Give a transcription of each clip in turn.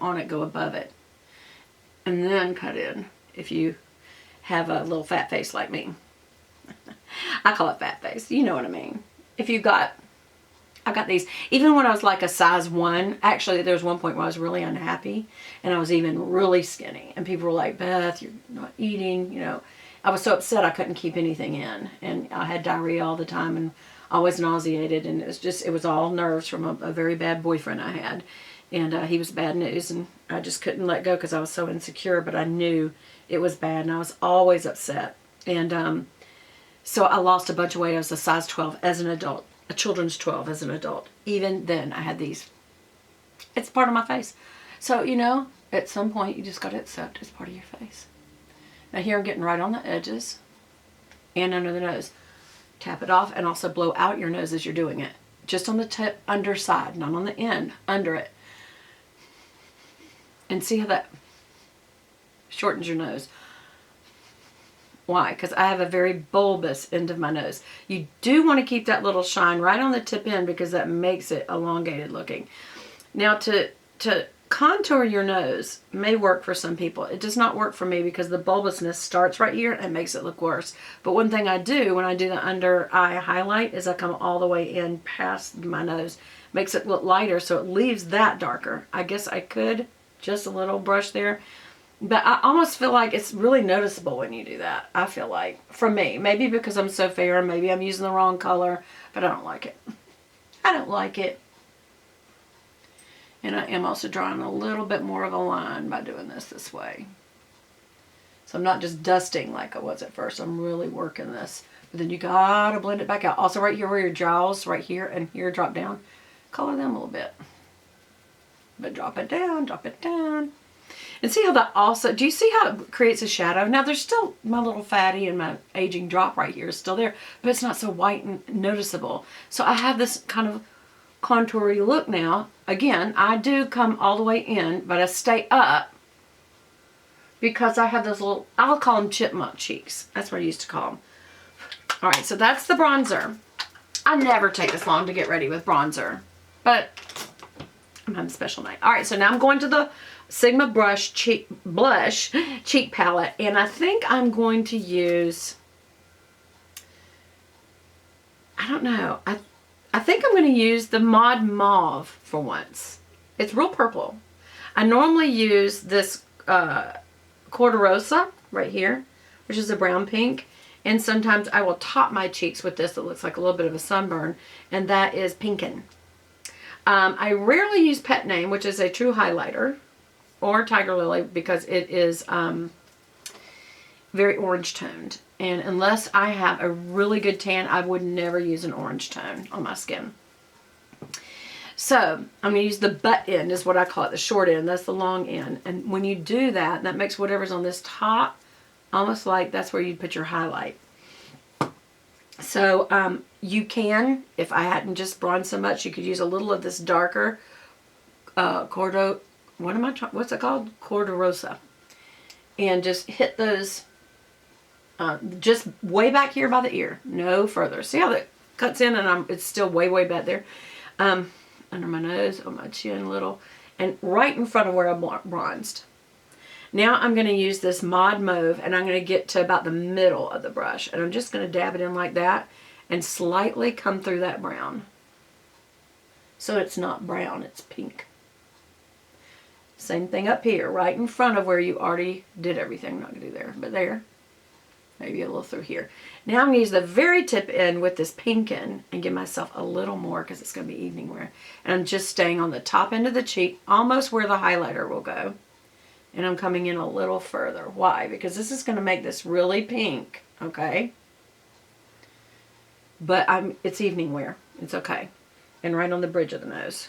on it go above it. And then cut in if you have a little fat face like me. I call it fat face. You know what I mean. If you got, I got these, even when I was like a size 1, actually there was one point where I was really unhappy and I was even really skinny. And people were like, Beth, you're not eating, you know. I was so upset I couldn't keep anything in. And I had diarrhea all the time and always nauseated. And it was all nerves from a very bad boyfriend I had. And he was bad news, and I just couldn't let go because I was so insecure, but I knew it was bad, and I was always upset. And so I lost a bunch of weight. I was a size 12 as an adult, a children's 12 as an adult. Even then, I had these. It's part of my face. So, you know, at some point, you just got to accept it's part of your face. Now here I'm getting right on the edges and under the nose. Tap it off and also blow out your nose as you're doing it. Just on the tip, underside, not on the end, under it. And see how that shortens your nose. Why? Because I have a very bulbous end of my nose. You do want to keep that little shine right on the tip end because that makes it elongated looking. Now to contour your nose may work for some people. It does not work for me because the bulbousness starts right here and makes it look worse. But one thing I do when I do the under eye highlight is I come all the way in past my nose. Makes it look lighter so it leaves that darker. I guess I could just a little brush there. But I almost feel like it's really noticeable when you do that. I feel like, for me, maybe because I'm so fair, maybe I'm using the wrong color, but I don't like it. I don't like it. And I am also drawing a little bit more of a line by doing this way. So I'm not just dusting like I was at first. I'm really working this. But then you gotta blend it back out. Also right here where your jowls, right here and here, drop down. Color them a little bit. But drop it down, drop it down. And see how that also, do you see how it creates a shadow? Now there's still my little fatty and my aging drop right here is still there, but it's not so white and noticeable. So I have this kind of contoury look now. Again, I do come all the way in, but I stay up because I have those little, I'll call them chipmunk cheeks. That's what I used to call them. All right, so that's the bronzer. I never take this long to get ready with bronzer, but I'm having a special night. All right, so now I'm going to the Sigma Blush Cheek Palette, and I think I'm going to use, I don't know, I think I'm going to use the Mod Mauve for once. It's real purple. I normally use this Corderosa right here, which is a brown pink, and sometimes I will top my cheeks with this that looks like a little bit of a sunburn, and that is Pinkin'. I rarely use Pet Name, which is a true highlighter, or Tiger Lily, because it is very orange toned. And unless I have a really good tan, I would never use an orange tone on my skin. So I'm going to use the butt end, is what I call it, the short end. That's the long end. And when you do that, that makes whatever's on this top almost like that's where you'd put your highlight. So you can, if I hadn't just bronzed so much, you could use a little of this darker what's it called? Corderosa. And just hit those just way back here by the ear. No further. See how that cuts in and it's still way back there. Under my nose, on my chin a little. And right in front of where I bronzed. Now I'm going to use this Mod Mauve and I'm going to get to about the middle of the brush. And I'm just going to dab it in like that and slightly come through that brown. So it's not brown, it's pink. Same thing up here, right in front of where you already did everything. I'm not going to do there, but there. Maybe a little through here. Now I'm going to use the very tip end with this Pinkin' and give myself a little more because it's going to be evening wear. And I'm just staying on the top end of the cheek, almost where the highlighter will go. And I'm coming in a little further. Why? Because this is going to make this really pink, okay? But it's evening wear. It's okay. And right on the bridge of the nose.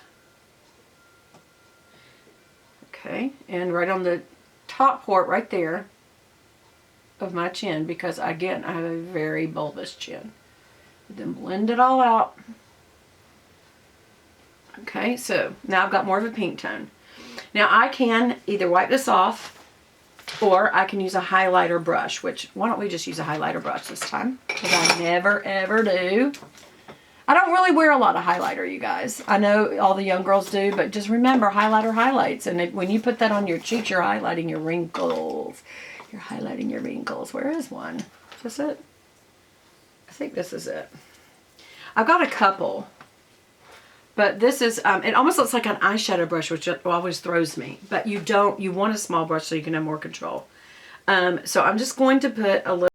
Okay, and right on the top part right there of my chin, because again, I have a very bulbous chin. Then blend it all out. Okay, so now I've got more of a pink tone. Now I can either wipe this off or I can use a highlighter brush, which why don't we just use a highlighter brush this time? Because I never ever do. I don't really wear a lot of highlighter, you guys. I know all the young girls do, but just remember, highlighter highlights. And when you put that on your cheeks, you're highlighting your wrinkles. You're highlighting your wrinkles. Where is one? Is this it? I think this is it. I've got a couple. But this is, it almost looks like an eyeshadow brush, which always throws me. But you want a small brush so you can have more control. So I'm just going to put a little